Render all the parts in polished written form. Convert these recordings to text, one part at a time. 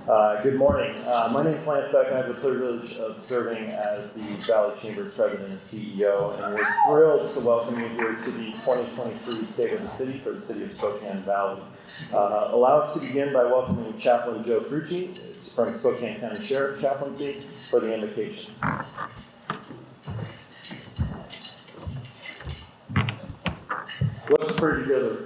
Good morning. My name is Lance Beck. I have the privilege of serving as the Valley Chamber's President and CEO, and we're thrilled to welcome you here to the 2023 State of the City for the City of Spokane Valley. Allow us to begin by welcoming Chaplain Joe Frucci from Spokane County Sheriff Chaplaincy for the invocation. Let's pray together.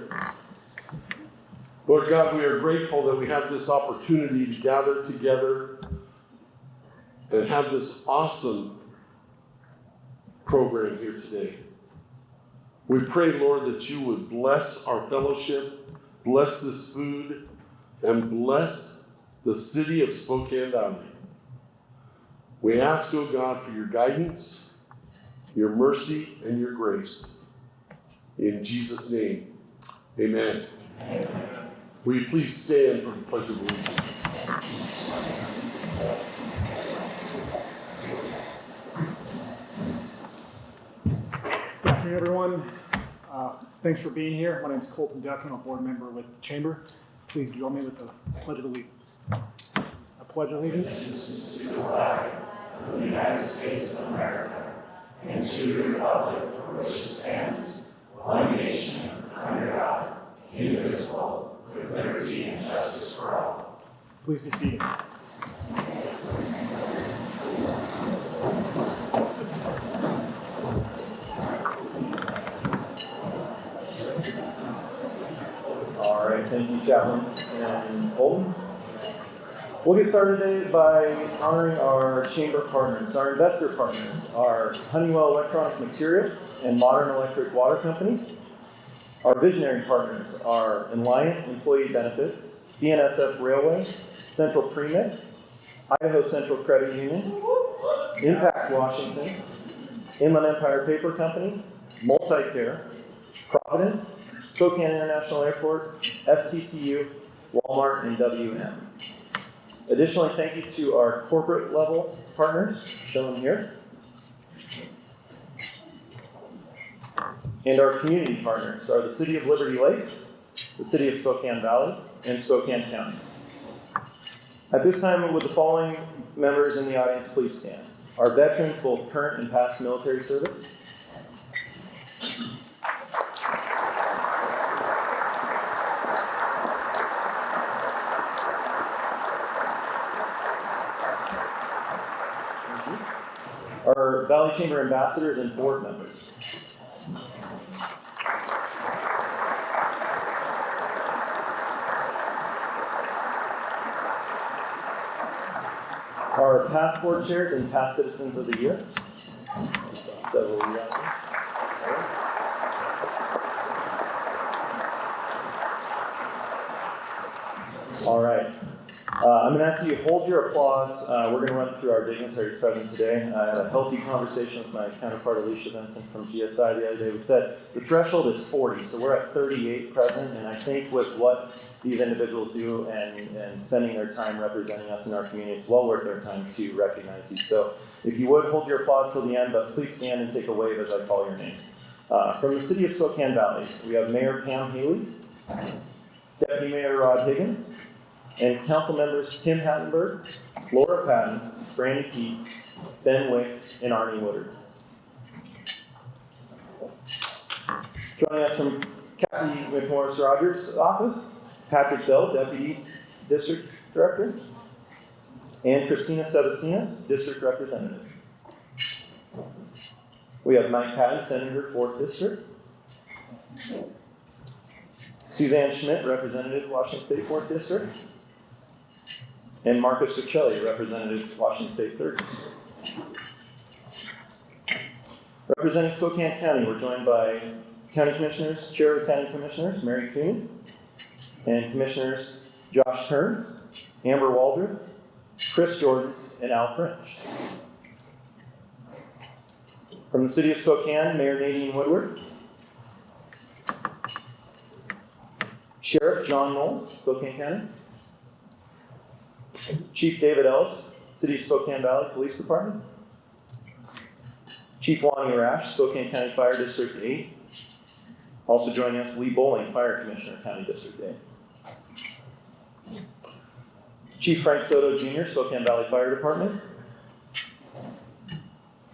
Lord God, we are grateful that we have this opportunity to gather together and have this awesome program here today. We pray, Lord, that you would bless our fellowship, bless this food, and bless the city of Spokane Valley. We ask, oh God, for your guidance, your mercy, and your grace. In Jesus' name, amen. Amen. Will you please stand for the Pledge of Allegiance? Good afternoon, everyone. Thanks for being here. My name is Colton Duck. I'm a board member with the Chamber. Please join me with the Pledge of Allegiance. I pledge allegiance to the flag of the United States of America and to the republic for which it stands, one nation, under God, indivisible, with liberty and justice for all. Please be seated. All right, thank you, Chaplain and Holden. We'll get started today by honoring our chamber partners. Our investor partners are Honeywell Electronic Materials and Modern Electric Water Company. Our visionary partners are Enliant Employee Benefits, BNSF Railway, Central Premix, Idaho Central Credit Union, Impact Washington, Inland Empire Paper Company, Multicare, Providence, Spokane International Airport, STCU, Walmart, and WM. Additionally, thank you to our corporate level partners, shown here, and our community partners are the City of Liberty Lake, the City of Spokane Valley, and Spokane County. At this time, would the following members in the audience please stand? Our veterans, both current and past military service. Our Valley Chamber ambassadors and board members. Our past board chairs and past citizens of the year. Several of you out there. All right. I'm going to ask you to hold your applause. We're going to run through our dignitaries present today. I had a healthy conversation with my counterpart Alicia Benson from GSI the other day. We said the threshold is 40, so we're at 38 present, and I think with what these individuals do and spending their time representing us in our community, it's well worth their time to recognize you. So if you would, hold your applause till the end, but please stand and take a wave as I call your name. From the City of Spokane Valley, we have Mayor Pam Haley, Deputy Mayor Rod Higgins, and council members Tim Hattenberg, Laura Patton, Brandy Keats, Ben Wick, and Arnie Woodard. Joining us from Kathy McMorris-Rogers' office, Patrick Bell, Deputy District Director, and Christina Sevasinas, District Representative. We have Mike Patton, Senator, 4th District. Suzanne Schmidt, Representative, Washington State, 4th District. And Marcus Riccelli, Representative, Washington State, 3rd District. Representing Spokane County, we're joined by County Commissioners, Chair of County Commissioners, Mary Cooney, and Commissioners Josh Kearns, Amber Waldron, Chris Jordan, and Al French. From the City of Spokane, Mayor Nadine Woodward, Sheriff John Knowles, Spokane County, Chief David Ellis, City of Spokane Valley Police Department, Chief Lonnie Rash, Spokane County Fire District 8. Also joining us, Lee Bowling, Fire Commissioner, County District 8. Chief Frank Soto Jr., Spokane Valley Fire Department.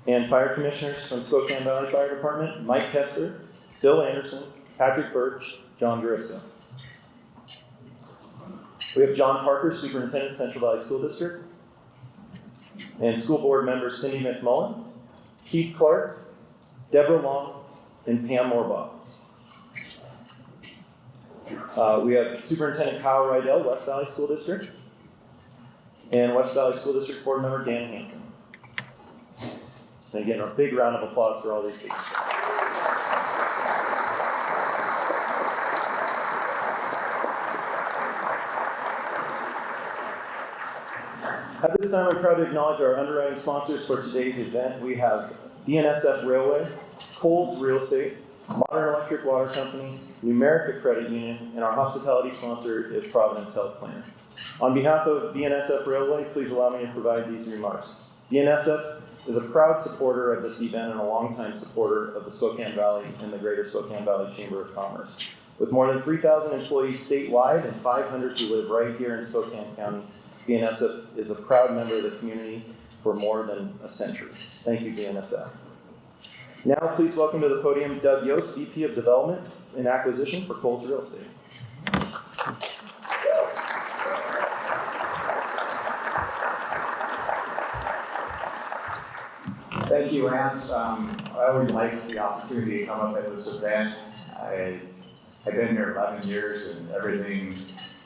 And fire commissioners from Spokane Valley Fire Department, Mike Kessler, Bill Anderson, Patrick Birch, John Driscoll. We have John Parker, Superintendent, Central Valley School District. And school board members Cindy McMullen, Keith Clark, Deborah Long, and Pam Morbaugh. We have Superintendent Kyle Rydell, West Valley School District. And West Valley School District Board Member Dan Hansen. And again, a big round of applause for all these things. At this time, I'm proud to acknowledge our underwriting sponsors for today's event. We have BNSF Railway, Coles Real Estate, Modern Electric Water Company, Numerica Credit Union, and our hospitality sponsor is Providence Health Plan. On behalf of BNSF Railway, please allow me to provide these remarks. BNSF is a proud supporter of this event and a longtime supporter of the Spokane Valley and the Greater Spokane Valley Chamber of Commerce. With more than 3,000 employees statewide and 500 who live right here in Spokane County, BNSF is a proud member of the community for more than a century. Thank you, BNSF. Now, please welcome to the podium Doug Yost, VP of Development and Acquisition for Coles Real Estate. Thank you, Lance. I always like the opportunity to come up at this event. I've been here 11 years and everything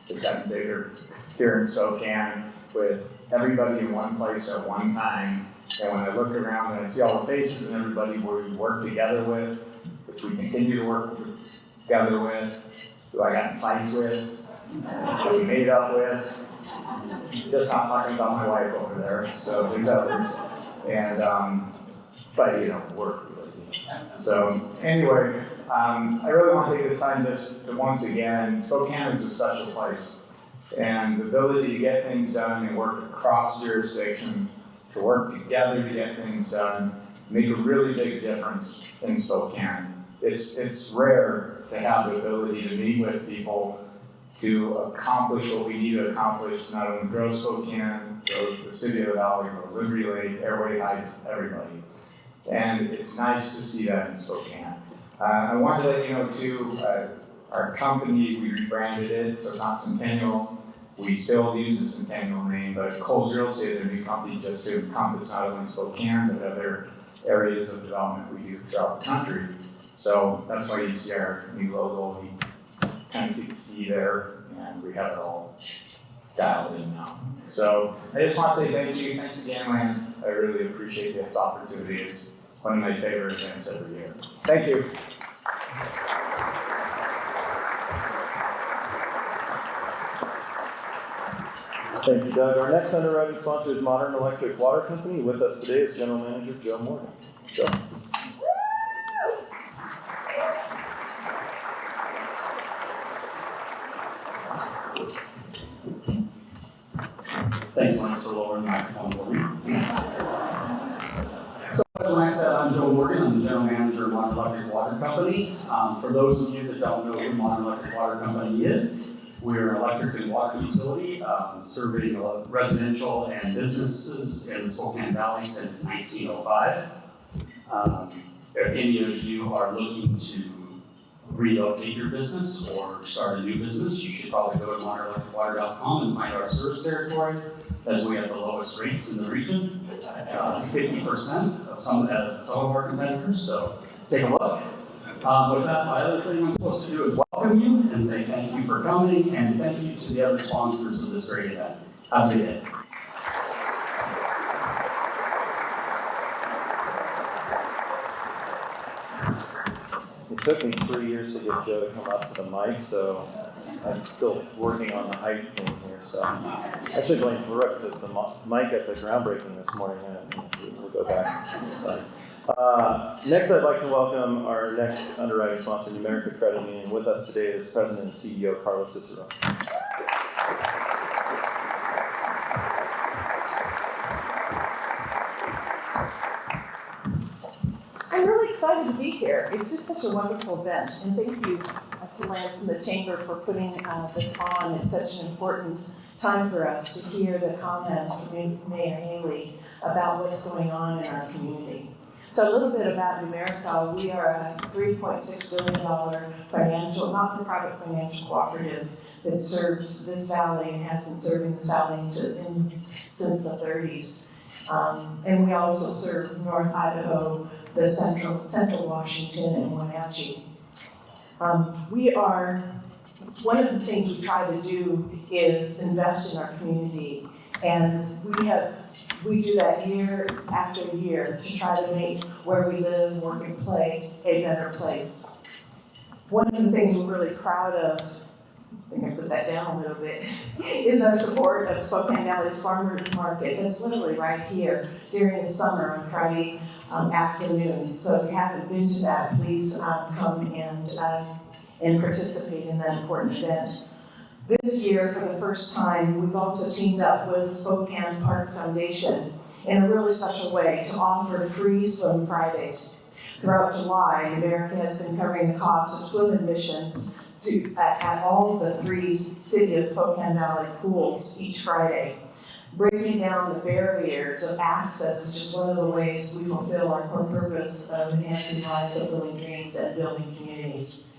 has gotten bigger here in Spokane with everybody in one place at one time. And when I look around and I see all the faces and everybody we work together with, which we continue to work together with, who I got in fights with, who we made up with, just not talking about my wife over there, so there's others. And, but you know, work really. So anyway, I really want to take this time to once again, Spokane is a special place. And the ability to get things done and work across jurisdictions, to work together to get things done, make a really big difference in Spokane. It's rare to have the ability to meet with people to accomplish what we need to accomplish, to not only grow Spokane, grow the city of the Valley, grow Liberty Lake, Airway Heights, everybody. And it's nice to see that in Spokane. I wanted to let you know too, our company, we rebranded it, so it's not Centennial. We still use the Centennial name, but Coles Real Estate is a new company just to encompass not only Spokane, but other areas of development we do throughout the country. So that's why you see our new logo. We kind of see the C there, and we have it all dialed in now. So I just want to say thank you. Thanks again, Lance. I really appreciate this opportunity. It's one of my favorite events every year. Thank you. Thank you, Doug. Our next underwriting sponsor is Modern Electric Water Company. With us today is General Manager Joe Morgan. Joe. Thanks, Lance, for lowering the microphone for me. So, as Lance said, I'm Joe Morgan. I'm the General Manager of Modern Electric Water Company. For those of you that don't know who Modern Electric Water Company is, we're an electric and water utility serving residential and businesses in the Spokane Valley since 1905. If any of you are looking to relocate your business or start a new business, you should probably go to modernelectricwater.com and find our service territory, as we have the lowest rates in the region, 50% of some of our competitors, so take a look. With that, my other thing I'm supposed to do is welcome you and say thank you for coming, and thank you to the other sponsors of this great event. Have a good day. It took me 3 years to get Joe to come up to the mic, so I'm still working on the height thing here. So I actually blame Brooke because the mic at the groundbreaking this morning. We'll go back this time. Next, I'd like to welcome our next underwriting sponsor, Numerica Credit Union. With us today is President and CEO Carla Cicero. I'm really excited to be here. It's just such a wonderful event, and thank you to Lance and the Chamber for putting this on. It's such an important time for us to hear the comments from Mayor Haley about what's going on in our community. So a little bit about Numerica. We are a $3.6 billion not-for-profit financial cooperative that serves this valley and has been serving this valley since the 30s. And we also serve North Idaho, the Central Washington, and Wenatchee. One of the things we try to do is invest in our community, and we do that year after year to try to make where we live, work, and play a better place. One of the things we're really proud of, I think I put that down a little bit, is our support of Spokane Valley's Farmers Market. It's literally right here during the summer on Friday afternoons. So if you haven't been to that, please come and participate in that important event. This year, for the first time, we've also teamed up with Spokane Parks Foundation in a really special way to offer free swim Fridays. Throughout July, America has been covering the cost of swim admissions at all of the 3 City of Spokane Valley pools each Friday. Breaking down the barriers of access is just one of the ways we fulfill our core purpose of enhancing lives, fulfilling dreams, and building communities.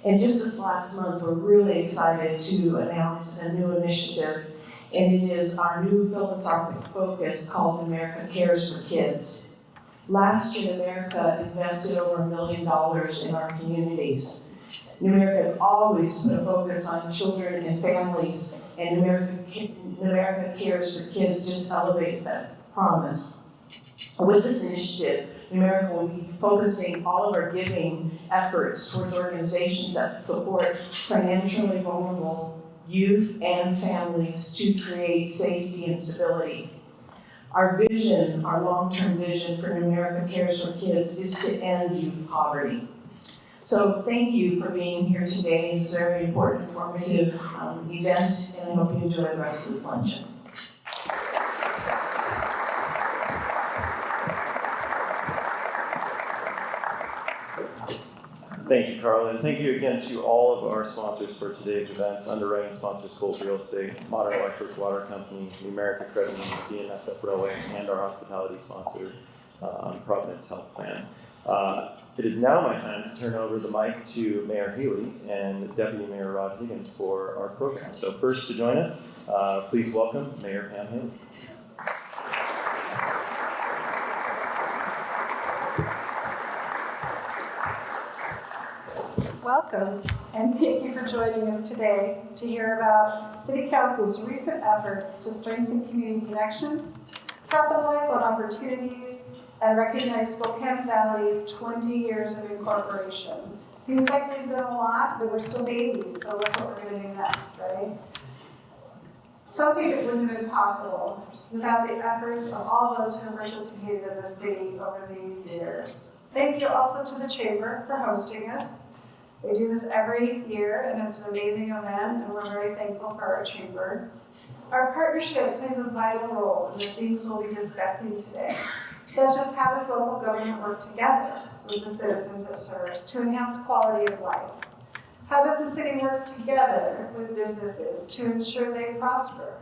And just this last month, we're really excited to announce a new initiative, and it is our new philanthropic focus called America Cares for Kids. Last year, America invested over $1 million in our communities. Numerica has always put a focus on children and families, and Numerica Cares for Kids just elevates that promise. With this initiative, Numerica will be focusing all of our giving efforts towards organizations that support financially vulnerable youth and families to create safety and stability. Our vision, our long-term vision for Numerica Cares for Kids is to end youth poverty. So thank you for being here today. It's a very important, informative event, and I hope you enjoy the rest of this luncheon. Thank you, Carla, and thank you again to all of our sponsors for today's events. Underwriting sponsors, Coles Real Estate, Modern Electric Water Company, Numerica Credit Union, BNSF Railway, and our hospitality sponsor, Providence Health Plan. It is now my time to turn over the mic to Mayor Haley and Deputy Mayor Rod Higgins for our program. So first to join us, please welcome Mayor Pam Haley. Welcome, and thank you for joining us today to hear about City Council's recent efforts to strengthen community connections, capitalize on opportunities, and recognize Spokane Valley's 20 years of incorporation. Seems like we've done a lot, but we're still babies, so look what we're going to do next, right? Something that wouldn't have been possible without the efforts of all those who participated in the city over these years. Thank you also to the Chamber for hosting us. They do this every year, and it's an amazing event, and we're very thankful for our Chamber. Our partnership plays a vital role in the things we'll be discussing today, such as how does local government work together with the citizens it serves to enhance quality of life? How does the city work together with businesses to ensure they prosper?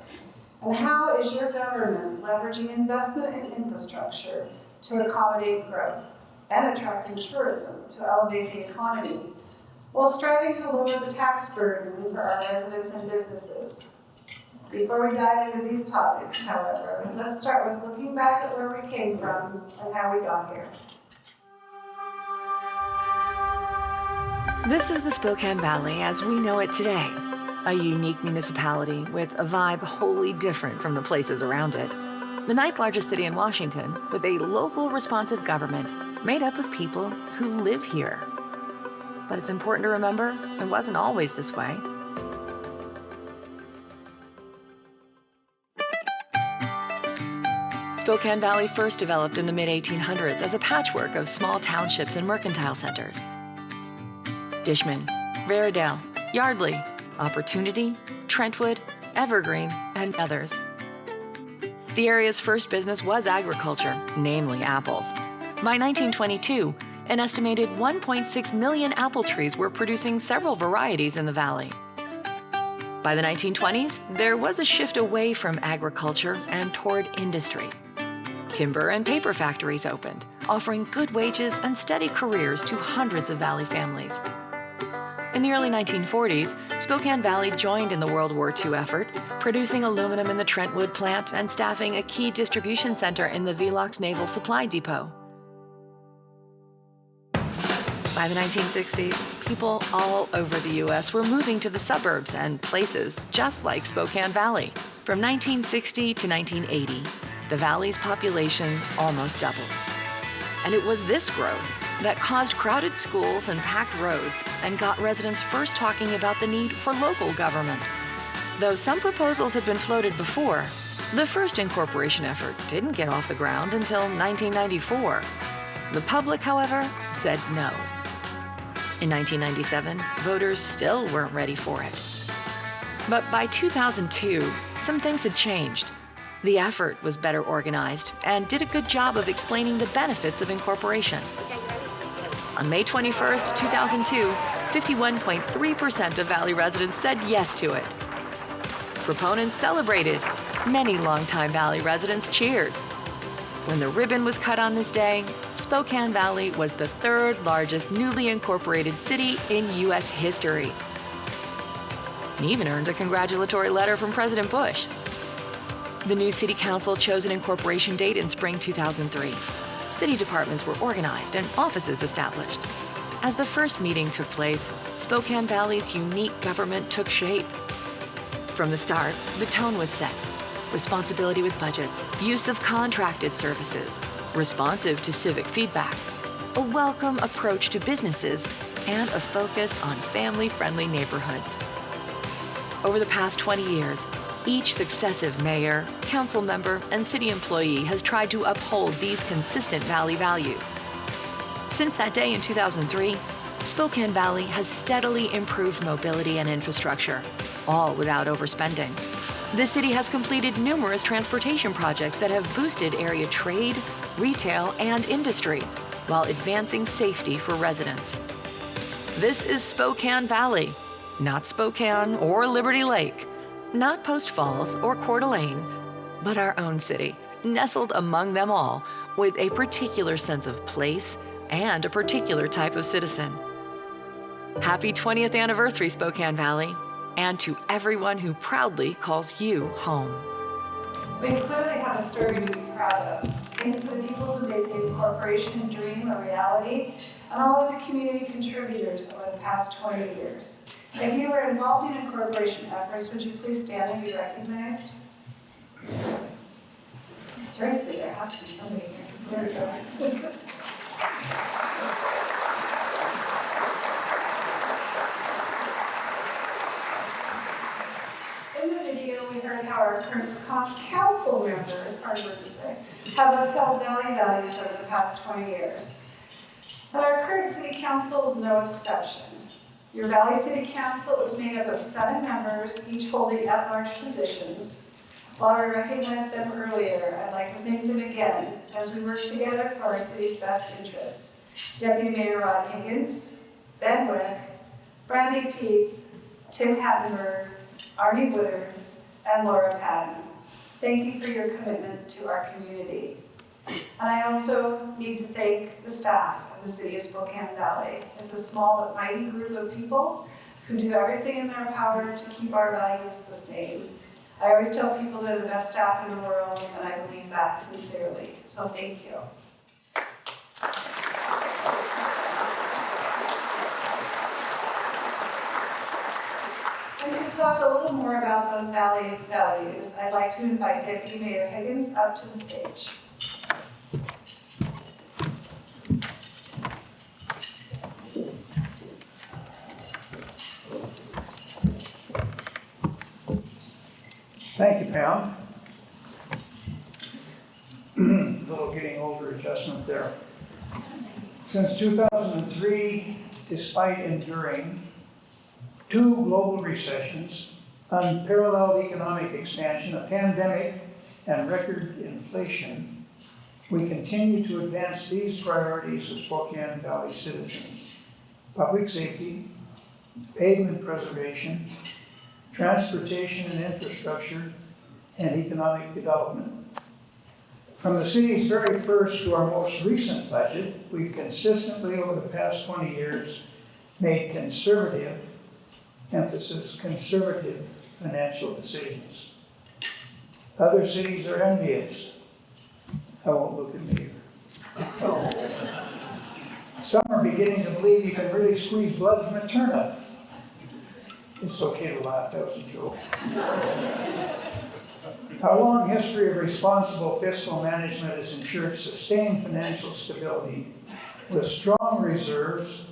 And how is your government leveraging investment in infrastructure to accommodate growth and attracting tourism to elevate the economy, while striving to lower the tax burden for our residents and businesses? Before we dive into these topics, however, let's start with looking back at where we came from and how we got here. This is the Spokane Valley as we know it today, a unique municipality with a vibe wholly different from the places around it. The 9th largest city in Washington, with a local responsive government made up of people who live here. But it's important to remember, it wasn't always this way. Spokane Valley first developed in the mid-1800s as a patchwork of small townships and mercantile centers. Dishman, Veradale, Yardley, Opportunity, Trentwood, Evergreen, and others. The area's first business was agriculture, namely apples. By 1922, an estimated 1.6 million apple trees were producing several varieties in the valley. By the 1920s, there was a shift away from agriculture and toward industry. Timber and paper factories opened, offering good wages and steady careers to hundreds of Valley families. In the early 1940s, Spokane Valley joined in the World War II effort, producing aluminum in the Trentwood plant and staffing a key distribution center in the Velox Naval Supply Depot. By the 1960s, people all over the U.S. were moving to the suburbs and places just like Spokane Valley. From 1960 to 1980, the Valley's population almost doubled. And it was this growth that caused crowded schools and packed roads and got residents first talking about the need for local government. Though some proposals had been floated before, the first incorporation effort didn't get off the ground until 1994. The public, however, said no. In 1997, voters still weren't ready for it. But by 2002, some things had changed. The effort was better organized and did a good job of explaining the benefits of incorporation. On May 21st, 2002, 51.3% of Valley residents said yes to it. Proponents celebrated. Many longtime Valley residents cheered. When the ribbon was cut on this day, Spokane Valley was the third largest newly incorporated city in U.S. history. And even earned a congratulatory letter from President Bush. The new city council chose an incorporation date in spring 2003. City departments were organized and offices established. As the first meeting took place, Spokane Valley's unique government took shape. From the start, the tone was set. Responsibility with budgets, use of contracted services, responsive to civic feedback, a welcome approach to businesses, and a focus on family-friendly neighborhoods. Over the past 20 years, each successive mayor, council member, and city employee has tried to uphold these consistent Valley values. Since that day in 2003, Spokane Valley has steadily improved mobility and infrastructure, all without overspending. The city has completed numerous transportation projects that have boosted area trade, retail, and industry, while advancing safety for residents. This is Spokane Valley, not Spokane or Liberty Lake, not Post Falls or Coeur d'Alene, but our own city, nestled among them all with a particular sense of place and a particular type of citizen. Happy 20th anniversary, Spokane Valley, and to everyone who proudly calls you home. We clearly have a story to be proud of, thanks to the people who made the incorporation dream a reality, and all of the community contributors over the past 20 years. If you were involved in incorporation efforts, would you please stand and be recognized? Seriously, there has to be somebody here. There we go. In the video, we heard how our current council members, hard word to say, have upheld Valley values over the past 20 years. But our current city council is no exception. Your Valley City Council is made up of 7 members, each holding at-large positions. While I recognized them earlier, I'd like to thank them again as we work together for our city's best interests. Deputy Mayor Rod Higgins, Ben Wick, Brandy Peets, Tim Hattenberg, Arnie Woodard, and Laura Patton. Thank you for your commitment to our community. And I also need to thank the staff of the City of Spokane Valley. It's a small but mighty group of people who do everything in their power to keep our values the same. I always tell people they're the best staff in the world, and I believe that sincerely. So thank you. And to talk a little more about those Valley values, I'd like to invite Deputy Mayor Higgins up to the stage. Thank you, Pam. Little getting older adjustment there. Since 2003, despite enduring 2 global recessions, unparalleled economic expansion, a pandemic, and record inflation, we continue to advance these priorities of Spokane Valley citizens: public safety, pavement preservation, transportation and infrastructure, and economic development. From the city's very first to our most recent budget, we've consistently over the past 20 years made conservative, emphasis conservative, financial decisions. Other cities are envious. I won't look at me. Some are beginning to believe you can really squeeze blood from a turnip. It's okay to laugh, that was a joke. Our long history of responsible fiscal management has ensured sustained financial stability with strong reserves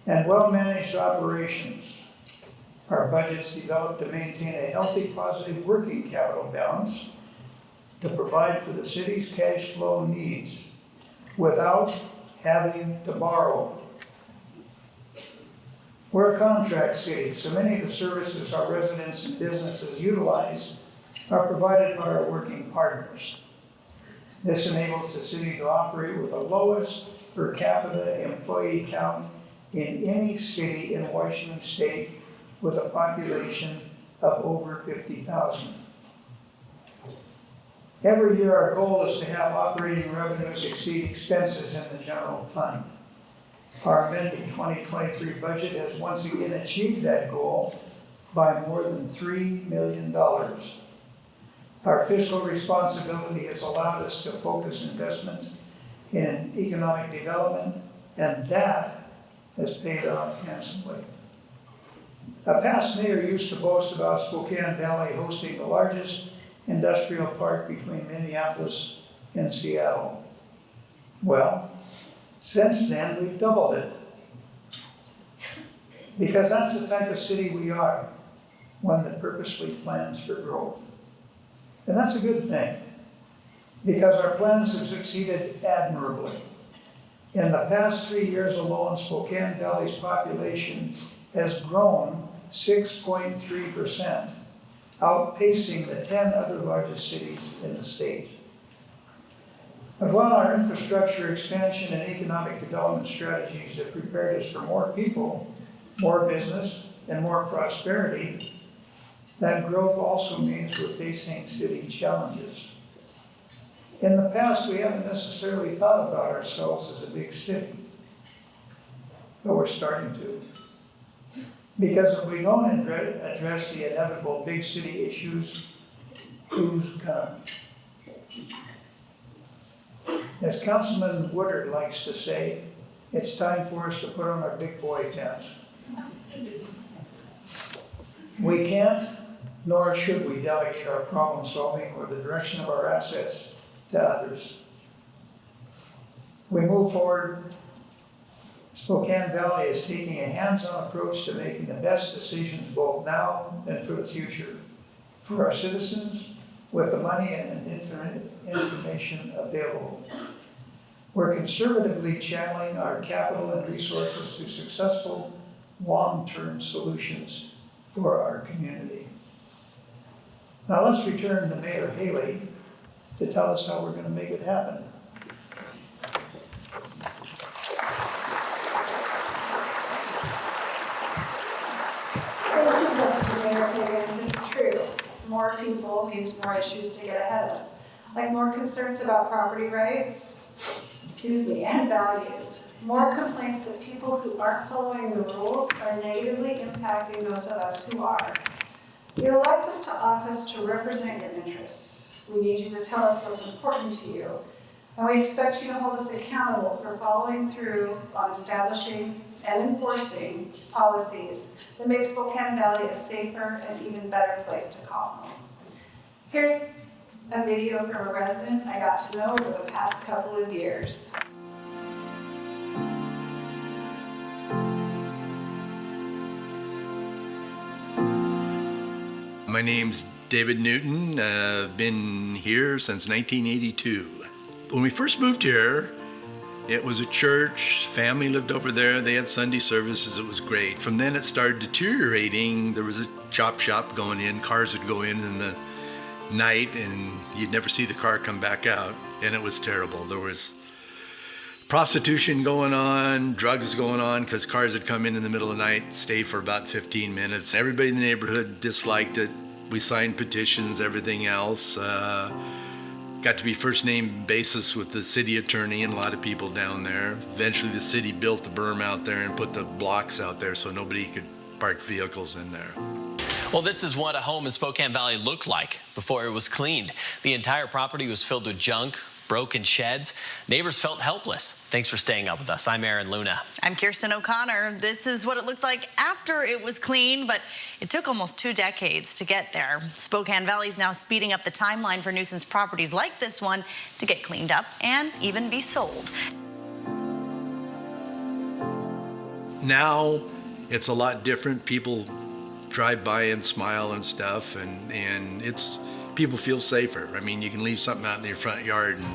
and well-managed operations. Our budgets developed to maintain a healthy, positive working capital balance to provide for the city's cash flow needs without having to borrow. We're a contract city, so many of the services our residents and businesses utilize are provided by our working partners. This enables the city to operate with the lowest per capita employee count in any city in Washington State with a population of over 50,000. Every year our goal is to have operating revenues exceed expenses in the general fund. Our amended 2023 budget has once again achieved that goal by more than $3 million. Our fiscal responsibility has allowed us to focus investments in economic development, and that has paid off handsomely. A past mayor used to boast about Spokane Valley hosting the largest industrial park between Minneapolis and Seattle. Well, since then, we've doubled it. Because that's the type of city we are, one that purposely plans for growth. And that's a good thing, because our plans have succeeded admirably. In the past 3 years alone, Spokane Valley's population has grown 6.3%, outpacing the 10 other largest cities in the state. But while our infrastructure expansion and economic development strategies have prepared us for more people, more business, and more prosperity, that growth also means we're facing city challenges. In the past, we haven't necessarily thought about ourselves as a big city, but we're starting to. Because if we don't address the inevitable big city issues, who's gonna? As Councilman Woodard likes to say, it's time for us to put on our big boy pants. We can't, nor should we delegate our problem solving or the direction of our assets to others. We move forward. Spokane Valley is taking a hands-on approach to making the best decisions both now and for the future, for our citizens, with the money and information available. We're conservatively channeling our capital and resources to successful long-term solutions for our community. Now let's return to Mayor Haley to tell us how we're going to make it happen. Thank you, Deputy Mayor Higgins. It's true. More people means more issues to get ahead of, like more concerns about property rights, and values. More complaints that people who aren't following the rules are negatively impacting those of us who are. You elect us to office to represent your interests. We need you to tell us what's important to you, and we expect you to hold us accountable for following through on establishing and enforcing policies that make Spokane Valley a safer and even better place to call home. Here's a video from a resident I got to know over the past couple of years. My name's David Newton. I've been here since 1982. When we first moved here, it was a church, family lived over there, they had Sunday services, it was great. From then it started deteriorating. There was a chop shop going in, cars would go in the night and you'd never see the car come back out, and it was terrible. There was prostitution going on, drugs going on, because cars would come in the middle of the night, stay for about 15 minutes. Everybody in the neighborhood disliked it. We signed petitions, everything else. Got to be first name basis with the city attorney and a lot of people down there. Eventually the city built the berm out there and put the blocks out there so nobody could park vehicles in there. Well, this is what a home in Spokane Valley looked like before it was cleaned. The entire property was filled with junk, broken sheds. Neighbors felt helpless. Thanks for staying up with us. I'm Aaron Luna. I'm Kirsten O'Connor. This is what it looked like after it was cleaned, but it took almost 2 decades to get there. Spokane Valley is now speeding up the timeline for nuisance properties like this one to get cleaned up and even be sold. Now it's a lot different. People drive by and smile and stuff, and it's people feel safer. I mean, you can leave something out in your front yard and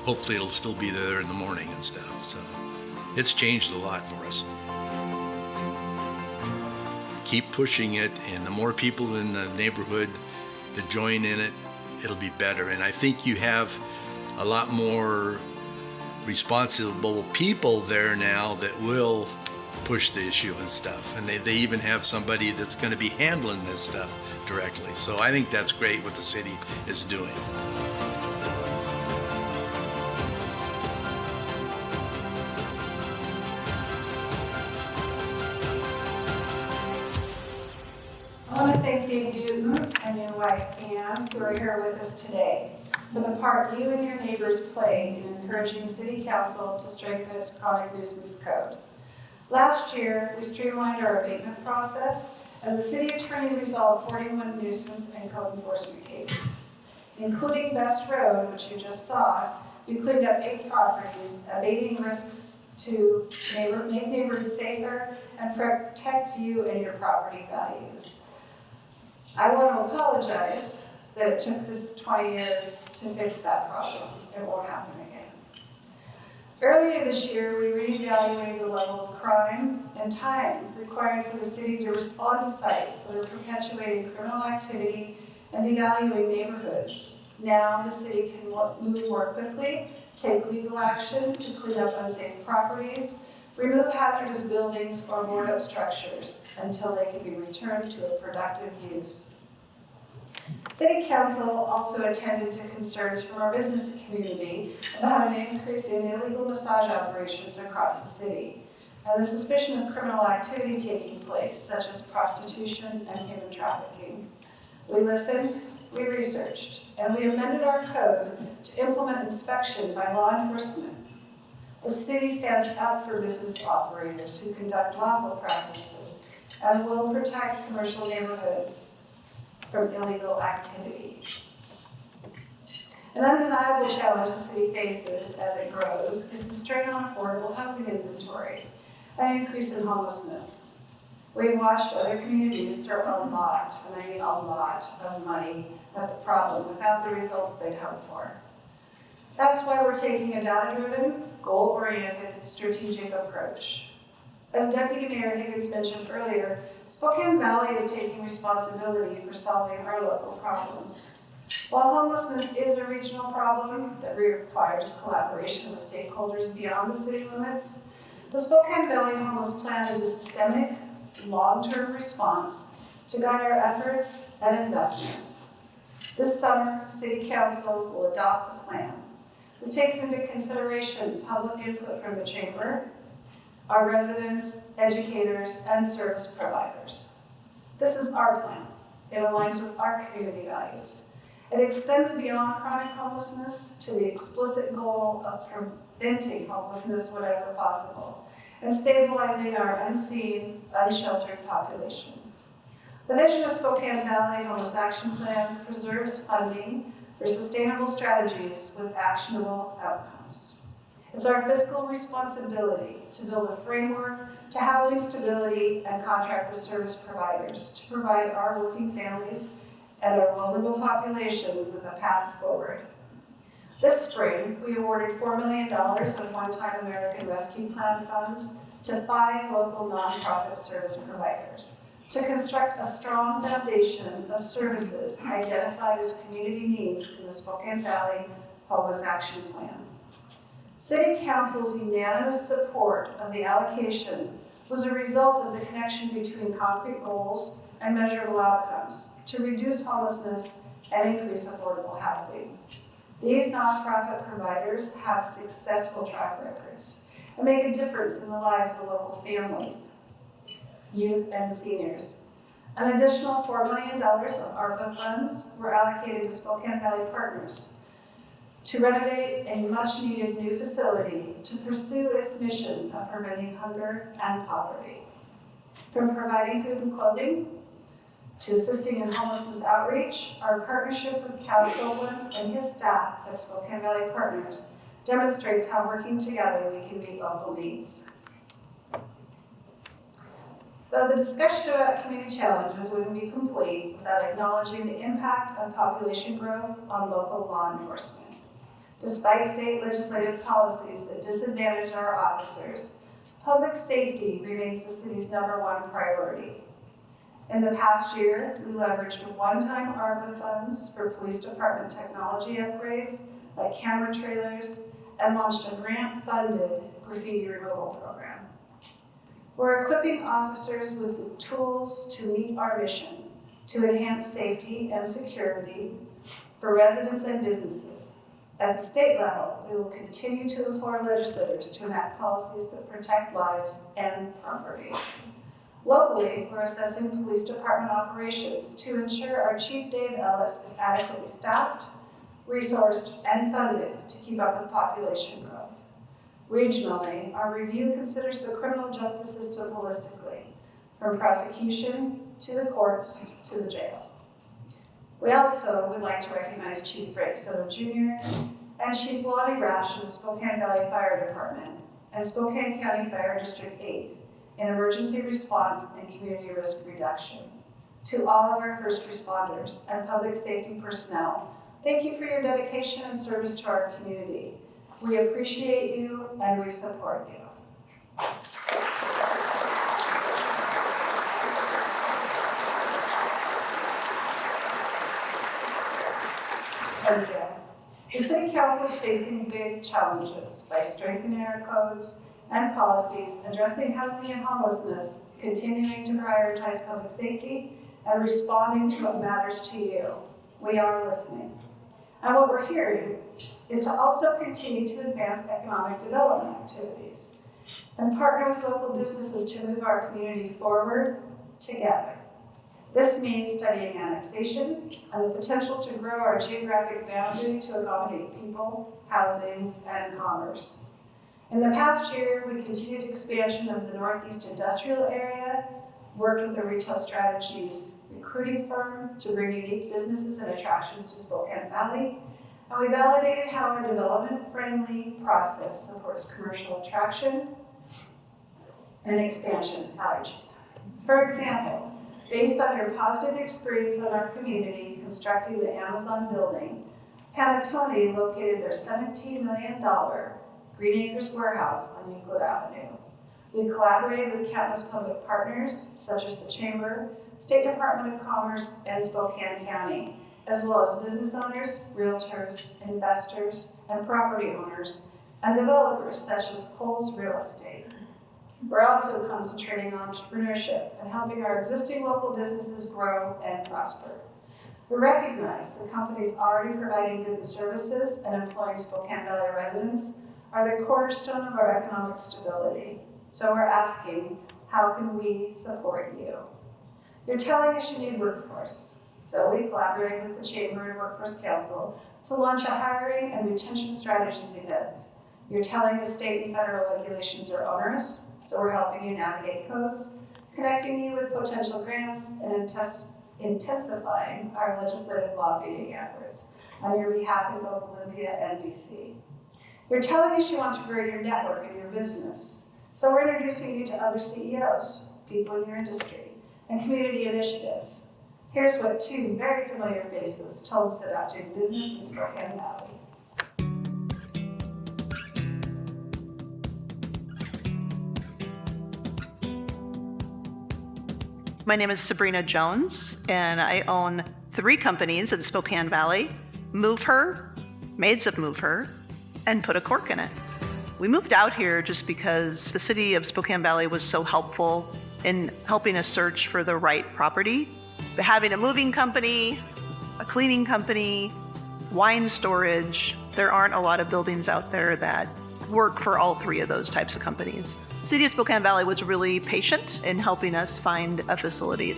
hopefully it'll still be there in the morning and stuff. So it's changed a lot for us. Keep pushing it, and the more people in the neighborhood that join in it, it'll be better. And I think you have a lot more responsible people there now that will push the issue and stuff. And they even have somebody that's going to be handling this stuff directly. So I think that's great what the city is doing. I want to thank David Newton and your wife, Ann, who are here with us today, for the part you and your neighbors played in encouraging City Council to strengthen its chronic nuisance code. Last year, we streamlined our abatement process, and the city attorney resolved 41 nuisance and code enforcement cases. Including Best Road, which you just saw, we cleaned up 8 properties, abating risks to make neighborhoods safer and protect you and your property values. I want to apologize that it took this 20 years to fix that problem. It won't happen again. Earlier this year, we reevaluated the level of crime and time required for the city to respond to sites that are perpetuating criminal activity and devaluing neighborhoods. Now the city can move more quickly, take legal action to clean up unsafe properties, remove hazardous buildings or board up structures until they can be returned to a productive use. City Council also attended to concerns from our business community about an increase in illegal massage operations across the city and the suspicion of criminal activity taking place, such as prostitution and human trafficking. We listened, we researched, and we amended our code to implement inspection by law enforcement. The city stands up for business operators who conduct lawful practices and will protect commercial neighborhoods from illegal activity. An undeniable challenge the city faces as it grows is the strain on affordable housing inventory and increase in homelessness. We've watched other communities throw a lot, and I mean a lot, of money at the problem without the results they'd hoped for. That's why we're taking a data-driven, goal-oriented, strategic approach. As Deputy Mayor Higgins mentioned earlier, Spokane Valley is taking responsibility for solving our local problems. While homelessness is a regional problem that requires collaboration with stakeholders beyond the city limits, the Spokane Valley Homeless Plan is a systemic, long-term response to guide our efforts and investments. This summer, City Council will adopt the plan. This takes into consideration public input from the Chamber, our residents, educators, and service providers. This is our plan. It aligns with our community values. It extends beyond chronic homelessness to the explicit goal of preventing homelessness whenever possible and stabilizing our unseen, unsheltered population. The vision of Spokane Valley Homeless Action Plan preserves funding for sustainable strategies with actionable outcomes. It's our fiscal responsibility to build a framework to housing stability and contract with service providers to provide our working families and our vulnerable population with a path forward. This spring, we awarded $4 million of one-time American Rescue Plan funds to 5 local nonprofit service providers to construct a strong foundation of services identified as community needs in the Spokane Valley Homeless Action Plan. City Council's unanimous support of the allocation was a result of the connection between concrete goals and measurable outcomes to reduce homelessness and increase affordable housing. These nonprofit providers have successful track records and make a difference in the lives of local families, youth, and seniors. An additional $4 million of ARPA funds were allocated to Spokane Valley Partners to renovate a much-needed new facility to pursue its mission of preventing hunger and poverty. From providing food and clothing to assisting in homelessness outreach, our partnership with Cal Koblenz and his staff at Spokane Valley Partners demonstrates how working together we can meet local needs. So the discussion about community challenges wouldn't be complete without acknowledging the impact of population growth on local law enforcement. Despite state legislative policies that disadvantage our officers, public safety remains the city's #1 priority. In the past year, we leveraged one-time ARPA funds for police department technology upgrades like camera trailers and launched a grant-funded graffiti removal program. We're equipping officers with the tools to meet our mission to enhance safety and security for residents and businesses. At the state level, we will continue to implore legislators to enact policies that protect lives and property. Locally, we're assessing police department operations to ensure our Chief Dave Ellis is adequately staffed, resourced, and funded to keep up with population growth. Regionally, our review considers the criminal justice system holistically, from prosecution to the courts to the jail. We also would like to recognize Chief Frank Soto Jr. and Chief Lonnie Rash of the Spokane Valley Fire Department and Spokane County Fire District 8 in emergency response and community risk reduction. To all of our first responders and public safety personnel, thank you for your dedication and service to our community. We appreciate you and we support you. The City Council is facing big challenges by strengthening our codes and policies, addressing housing and homelessness, continuing to prioritize public safety, and responding to what matters to you. We are listening. And what we're hearing is to also continue to advance economic development activities and partner with local businesses to move our community forward together. This means studying annexation and the potential to grow our geographic boundary to accommodate people, housing, and commerce. In the past year, we continued expansion of the Northeast Industrial Area, worked with the Retail Strategies recruiting firm to bring unique businesses and attractions to Spokane Valley, and we validated how our development-friendly process supports commercial attraction and expansion outreaches. For example, based on your positive experience in our community constructing the Amazon building, Panettone located their $17 million Green Acres warehouse on Euclid Avenue. We collaborated with countless public partners, such as the Chamber, State Department of Commerce, and Spokane County, as well as business owners, realtors, investors, and property owners, and developers such as Coles Real Estate. We're also concentrating on entrepreneurship and helping our existing local businesses grow and prosper. We recognize the companies already providing goods and services and employing Spokane Valley residents are the cornerstone of our economic stability. So we're asking, how can we support you? You're telling us you need workforce. So we collaborated with the Chamber and Workforce Council to launch a hiring and retention strategies event. You're telling us state and federal regulations are onerous, so we're helping you navigate codes, connecting you with potential grants, and intensifying our legislative lobbying efforts on your behalf in both Olympia and DC. You're telling us you want to grow your network and your business, so we're introducing you to other CEOs, people in your industry, and community initiatives. Here's what two very familiar faces told us about doing business in Spokane Valley. My name is Sabrina Jones, and I own 3 companies in Spokane Valley: Move Her, Maids of Move Her, and Put a Cork in It. We moved out here just because the city of Spokane Valley was so helpful in helping us search for the right property. But having a moving company, a cleaning company, wine storage, there aren't a lot of buildings out there that work for all three of those types of companies. The city of Spokane Valley was really patient in helping us find a facility.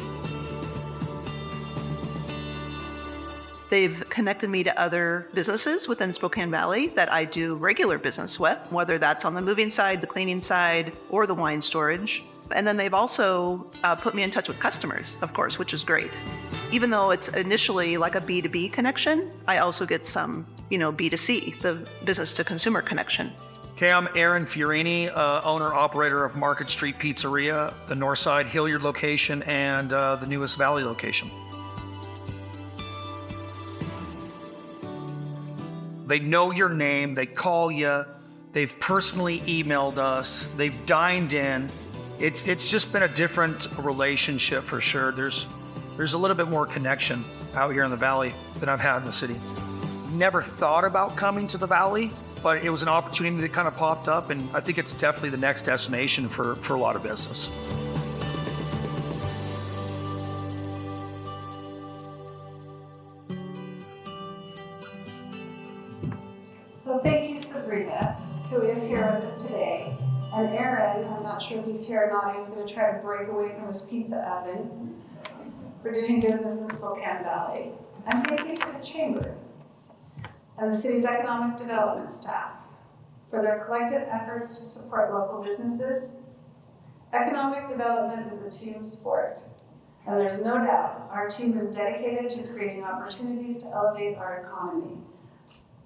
They've connected me to other businesses within Spokane Valley that I do regular business with, whether that's on the moving side, the cleaning side, or the wine storage. And then they've also put me in touch with customers, of course, which is great. Even though it's initially like a B2B connection, I also get some, B2C, the business to consumer connection. Okay, I'm Aaron Fiorini, owner-operator of Market Street Pizzeria, the Northside Hilliard location, and the newest Valley location. They know your name, they call you, they've personally emailed us, they've dined in. It's just been a different relationship for sure. There's a little bit more connection out here in the Valley than I've had in the city. Never thought about coming to the Valley, but it was an opportunity that kind of popped up, and I think it's definitely the next destination for a lot of business. So thank you, Sabrina, who is here with us today. And Aaron, I'm not sure if he's here or not, he was going to try to break away from his pizza oven for doing business in Spokane Valley. And thank you to the Chamber and the city's economic development staff for their collective efforts to support local businesses. Economic development is a team sport, and there's no doubt our team is dedicated to creating opportunities to elevate our economy.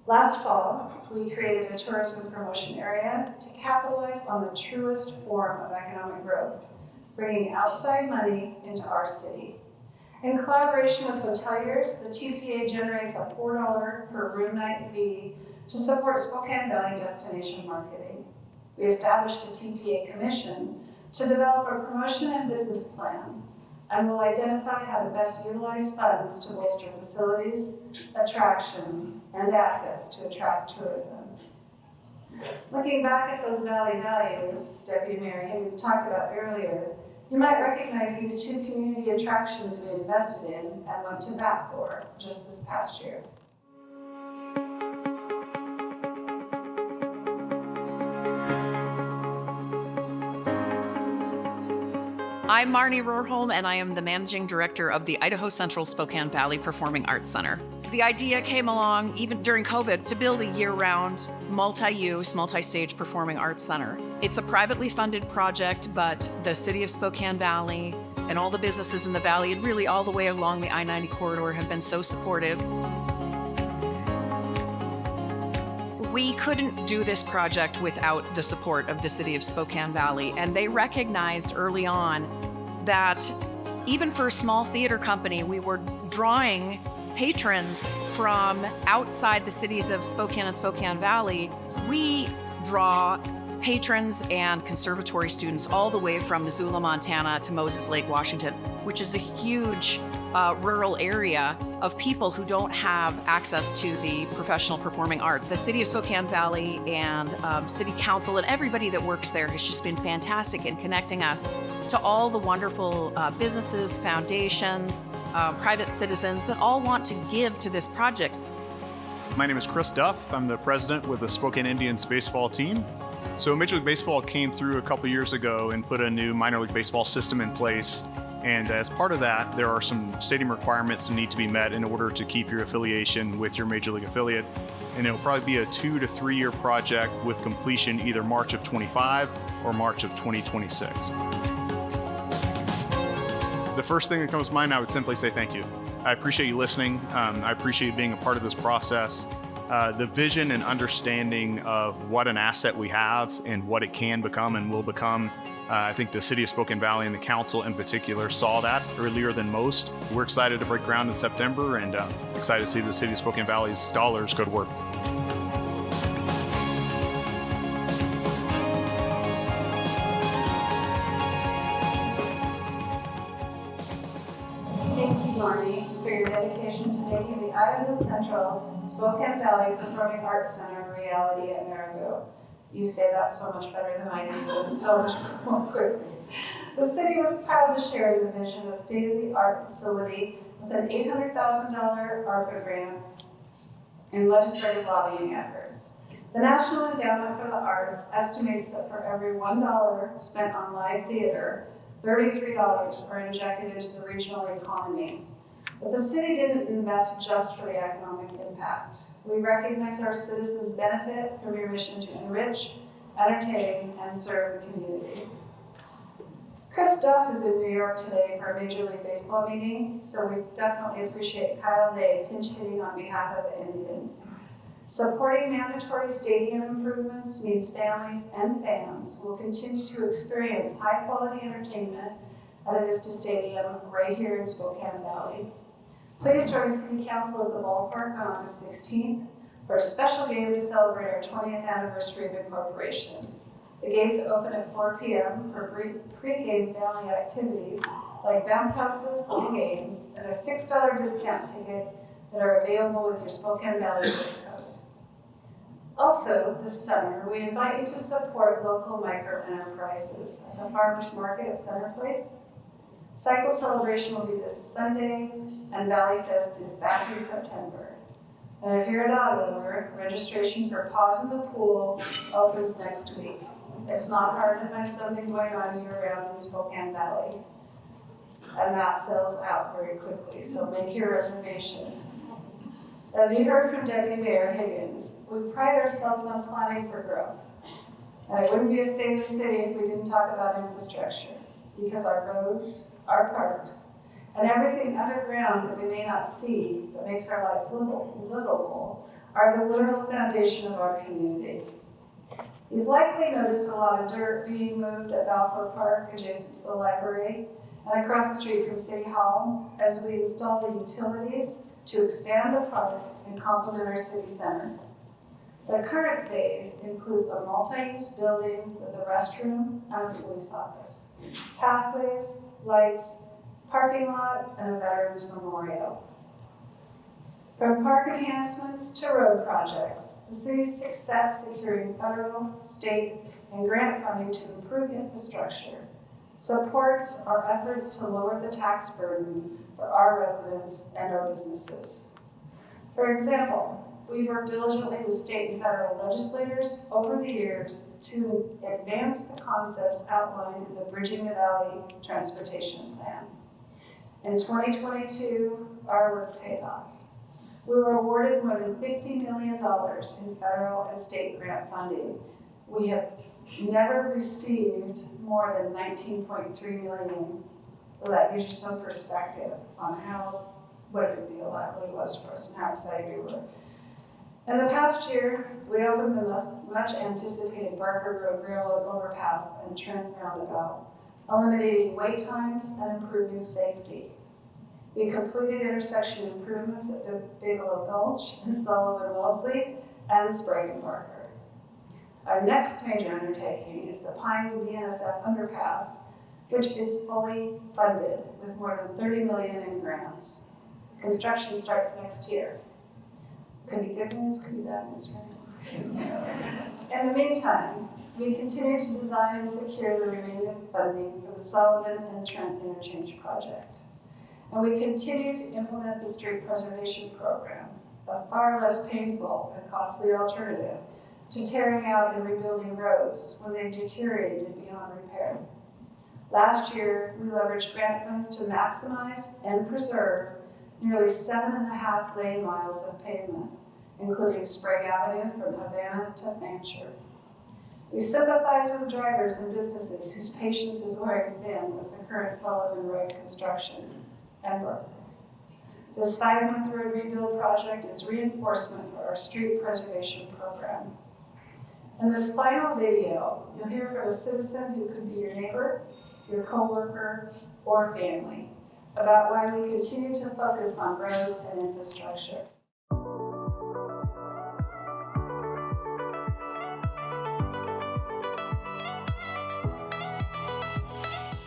Last fall, we created a tourism promotion area to capitalize on the truest form of economic growth, bringing outside money into our city. In collaboration with hoteliers, the TPA generates a $4 per room night fee to support Spokane Valley destination marketing. We established a TPA commission to develop a promotion and business plan, and will identify how to best utilize funds to bolster facilities, attractions, and assets to attract tourism. Looking back at those Valley values Deputy Mayor Higgins talked about earlier, you might recognize these two community attractions we invested in and went to bat for just this past year. I'm Marnie Rohrholm, and I am the Managing Director of the Idaho Central Spokane Valley Performing Arts Center. The idea came along, even during COVID, to build a year-round, multi-use, multi-stage performing arts center. It's a privately funded project, but the city of Spokane Valley and all the businesses in the valley, and really all the way along the I-90 corridor, have been so supportive. We couldn't do this project without the support of the city of Spokane Valley, and they recognized early on that even for a small theater company, we were drawing patrons from outside the cities of Spokane and Spokane Valley. We draw patrons and conservatory students all the way from Missoula, Montana to Moses Lake, Washington, which is a huge rural area of people who don't have access to the professional performing arts. The city of Spokane Valley and city council and everybody that works there has just been fantastic in connecting us to all the wonderful businesses, foundations, private citizens that all want to give to this project. My name is Chris Duff. I'm the president with the Spokane Indians baseball team. So Major League Baseball came through a couple years ago and put a new minor league baseball system in place. And as part of that, there are some stadium requirements that need to be met in order to keep your affiliation with your Major League affiliate. And it'll probably be a 2 to 3 year project with completion either March of 25 or March of 2026. The first thing that comes to mind, I would simply say thank you. I appreciate you listening. I appreciate being a part of this process. The vision and understanding of what an asset we have and what it can become and will become. I think the city of Spokane Valley and the council in particular saw that earlier than most. We're excited to break ground in September and excited to see the city of Spokane Valley's dollars go to work. Thank you, Marnie, for your dedication to making the Idaho Central Spokane Valley Performing Arts Center a reality at Marigot. You say that so much better than I do, but so much more quickly. The city was proud to share in the vision of a state-of-the-art facility with an $800,000 ARPA grant and legislative lobbying efforts. The National Endowment for the Arts estimates that for every $1 spent on live theater, $33 are injected into the regional economy. But the city didn't invest just for the economic impact. We recognize our citizens benefit from your mission to enrich, entertain, and serve the community. Chris Duff is in New York today for a Major League Baseball meeting, so we definitely appreciate Kyle Day pinch hitting on behalf of the Indians. Supporting mandatory stadium improvements means families and fans will continue to experience high-quality entertainment at a Vista Stadium right here in Spokane Valley. Please join City Council at the ballpark on August 16th for a special game to celebrate our 20th anniversary of incorporation. The gates open at 4 p.m. for pre-game family activities like bounce houses and games, and a $6 discount ticket that are available with your Spokane Valley gift code. Also, this summer, we invite you to support local micro-enterprises at the Farmers Market at CenterPlace. Cycle Celebration will be this Sunday, and Valley Fest is back in September. And if you're a dog lover, registration for Paws in the Pool opens next week. It's not hard to find something going on year-round in Spokane Valley. And that sells out very quickly, so make your reservation. As you heard from Deputy Mayor Higgins, we pride ourselves on planning for growth. And it wouldn't be a state of the city if we didn't talk about infrastructure, because our roads, our parks, and everything underground that we may not see that makes our lives livable are the literal foundation of our community. You've likely noticed a lot of dirt being moved at Balfour Park adjacent to the library and across the street from City Hall as we install the utilities to expand the park and complement our city center. The current phase includes a multi-use building with a restroom and a police office, pathways, lights, parking lot, and a veterans memorial. From park enhancements to road projects, the city's success securing federal, state, and grant funding to improve infrastructure supports our efforts to lower the tax burden for our residents and our businesses. For example, we've worked diligently with state and federal legislators over the years to advance the concepts outlined in the Bridging the Valley Transportation Plan. In 2022, our work paid off. We were awarded more than $50 million in federal and state grant funding. We have never received more than $19.3 million. So that gives you some perspective on what a big deal that really was for us and how excited we were. In the past year, we opened the much anticipated Barker Road Railroad overpass and Trent roundabout, eliminating wait times and improving safety. We completed intersection improvements at the Bigelow Gulch and Sullivan Wellesley and Sprague Barker. Our next major undertaking is the Pines BNSF underpass, which is fully funded with more than $30 million in grants. Construction starts next year. Could be good news, could be bad news, right? In the meantime, we continue to design and secure the remaining funding for the Sullivan and Trent Interchange project. And we continue to implement the street preservation program, a far less painful and costly alternative to tearing out and rebuilding roads when they've deteriorated beyond repair. Last year, we leveraged grant funds to maximize and preserve nearly 7.5 lane miles of pavement, including Sprague Avenue from Havana to Fancher. We sympathize with drivers and businesses whose patience is wearing thin with the current Sullivan Road construction and Barker. This 5-month road rebuild project is reinforcement for our street preservation program. In this final video, you'll hear from a citizen who could be your neighbor, your coworker, or family about why we continue to focus on roads and infrastructure.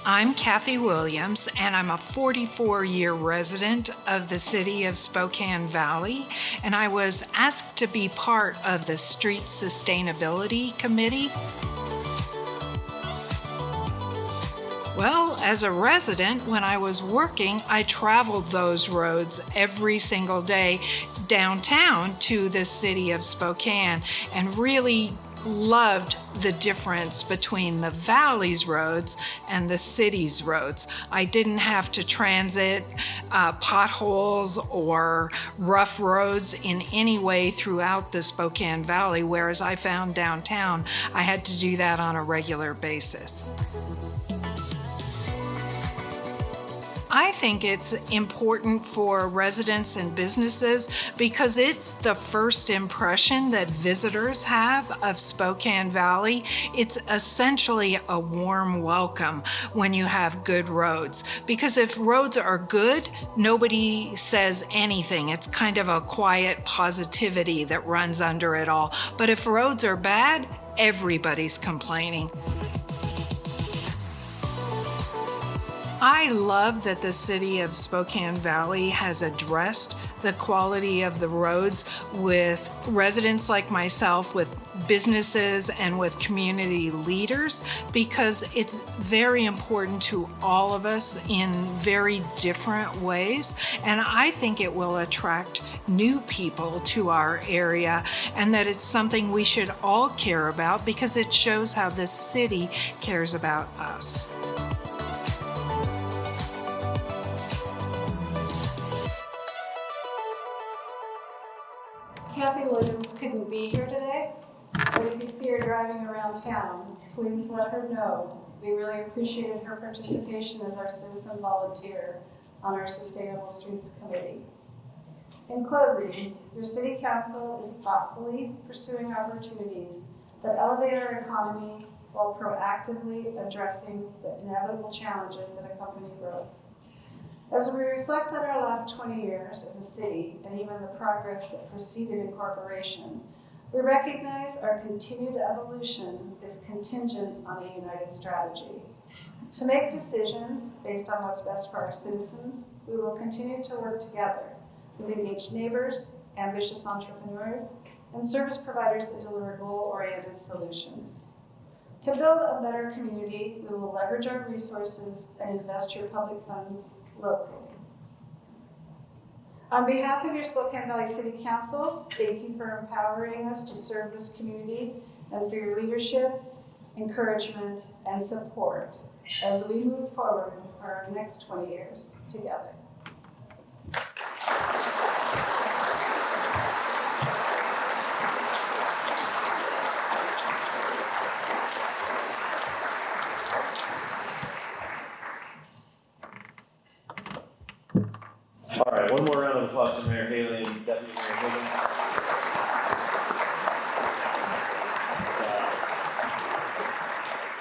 I'm Kathy Williams, and I'm a 44-year resident of the city of Spokane Valley, and I was asked to be part of the Street Sustainability Committee. Well, as a resident, when I was working, I traveled those roads every single day downtown to the city of Spokane and really loved the difference between the valley's roads and the city's roads. I didn't have to transit potholes or rough roads in any way throughout the Spokane Valley, whereas I found downtown I had to do that on a regular basis. I think it's important for residents and businesses because it's the first impression that visitors have of Spokane Valley. It's essentially a warm welcome when you have good roads. Because if roads are good, nobody says anything. It's kind of a quiet positivity that runs under it all. But if roads are bad, everybody's complaining. I love that the city of Spokane Valley has addressed the quality of the roads with residents like myself, with businesses, and with community leaders, because it's very important to all of us in very different ways. And I think it will attract new people to our area, and that it's something we should all care about because it shows how this city cares about us. Kathy Williams couldn't be here today, but if you see her driving around town, please let her know. We really appreciated her participation as our citizen volunteer on our Sustainable Streets Committee. In closing, your City Council is thoughtfully pursuing opportunities that elevate our economy while proactively addressing the inevitable challenges that accompany growth. As we reflect on our last 20 years as a city and even the progress that preceded incorporation, we recognize our continued evolution is contingent on a united strategy. To make decisions based on what's best for our citizens, we will continue to work together with engaged neighbors, ambitious entrepreneurs, and service providers that deliver goal-oriented solutions. To build a better community, we will leverage our resources and invest your public funds locally. On behalf of your Spokane Valley City Council, thank you for empowering us to serve this community and for your leadership, encouragement, and support as we move forward for our next 20 years together. All right, one more round of applause for Mayor Haley and Deputy Mayor Higgins.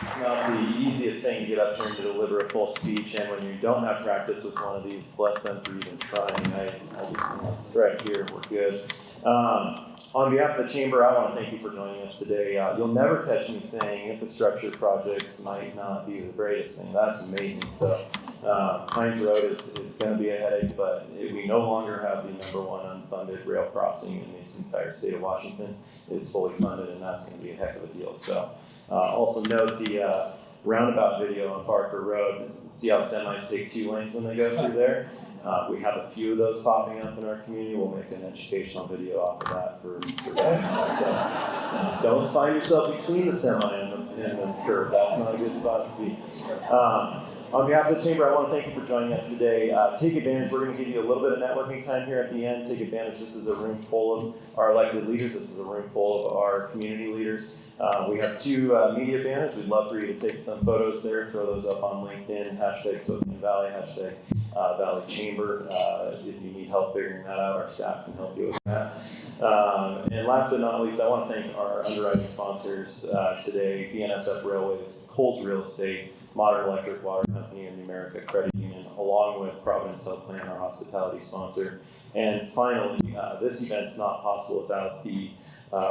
It's not the easiest thing to get up here and to deliver a full speech, and when you don't have practice with one of these, bless them for even trying. I just right here, we're good. On behalf of the Chamber, I want to thank you for joining us today. You'll never catch me saying infrastructure projects might not be the greatest thing. That's amazing. So Hines Road is going to be a headache, but we no longer have the #1 unfunded rail crossing in this entire state of Washington. It's fully funded, and that's going to be a heck of a deal. So also note the roundabout video on Parker Road. See how semis take 2 lanes when they go through there? We have a few of those popping up in our community. We'll make an educational video off of that for that. So don't find yourself between the semi and the curb. That's not a good spot to be. On behalf of the Chamber, I want to thank you for joining us today. Take advantage. We're going to give you a little bit of networking time here at the end. Take advantage. This is a room full of our elected leaders. This is a room full of our community leaders. We have 2 media banners. We'd love for you to take some photos there. Throw those up on LinkedIn. #Spokane Valley. #Valley Chamber. If you need help figuring that out, our staff can help you with that. And last but not least, I want to thank our underwriting sponsors today: BNSF Railways, Coles Real Estate, Modern Electric Water Company, and Numerica Credit Union, along with Providence Health Plan, our hospitality sponsor. And finally, this event is not possible without the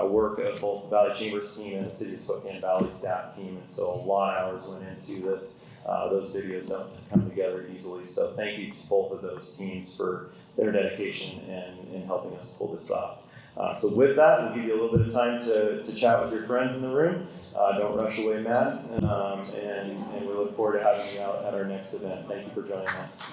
work of both the Valley Chambers team and the City of Spokane Valley staff team, and so a lot of hours went into this. those videos don't come together easily. So thank you to both of those teams for their dedication in helping us pull this off. So with that, we'll give you a little bit of time to chat with your friends in the room. Don't rush away, Matt. And we look forward to having you out at our next event. Thank you for joining us.